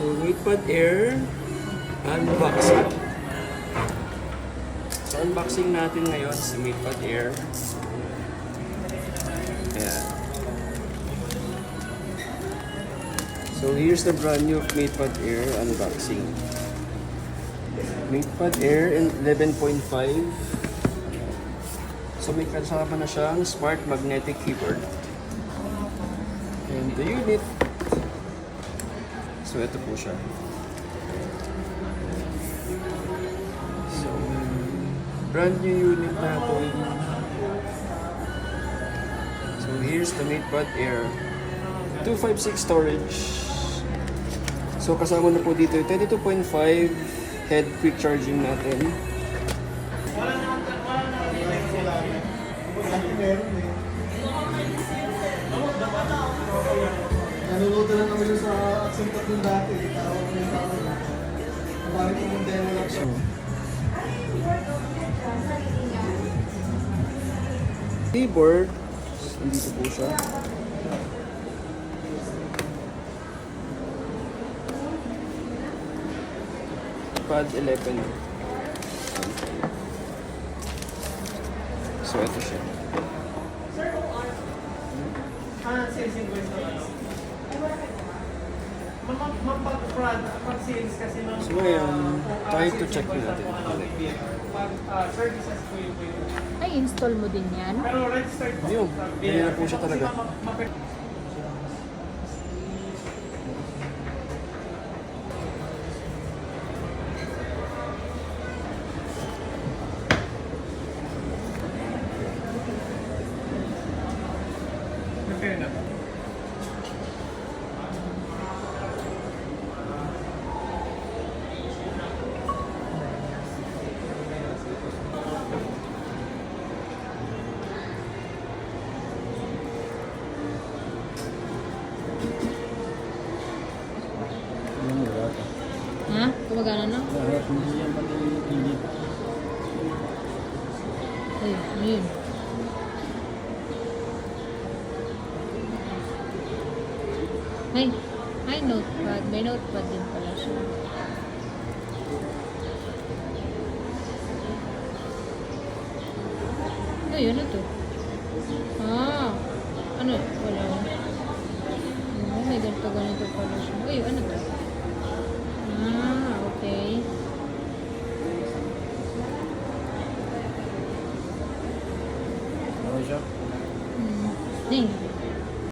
So, MatePad Air unboxing. So, unboxing natin ngayon sa MatePad Air. Ayan. So, here's the brand new MatePad Air unboxing. MatePad Air 11.5. So, may kasama na siyang smart magnetic keyboard. And the unit. So, ito po siya. So, brand new unit natin. So, here's the MatePad Air. 256 storage. So, kasama na po dito yung 22.5 head quick charging natin. Naluluto lang kami sa accent at yung dati. Tawag ko yung tawag na. Parang kung demo lang siya. Keyboard. Nandito po siya. Pad 11. So, ito siya. Sales invoice na lang. Pag-sales kasi ng... So, ngayon, try to check natin. Services po yung Ay, install mo din yan? Pero registered po. Yun, ganyan na po siya talaga. Fair na. Ha? Gumagana na? Ay, yun. Ay, notepad. May notepad din pala siya. Ay, ano to? Ah, ano? Wala. May ganito pala siya. Ay, ano to? Ah, okay. Ano siya? Hey.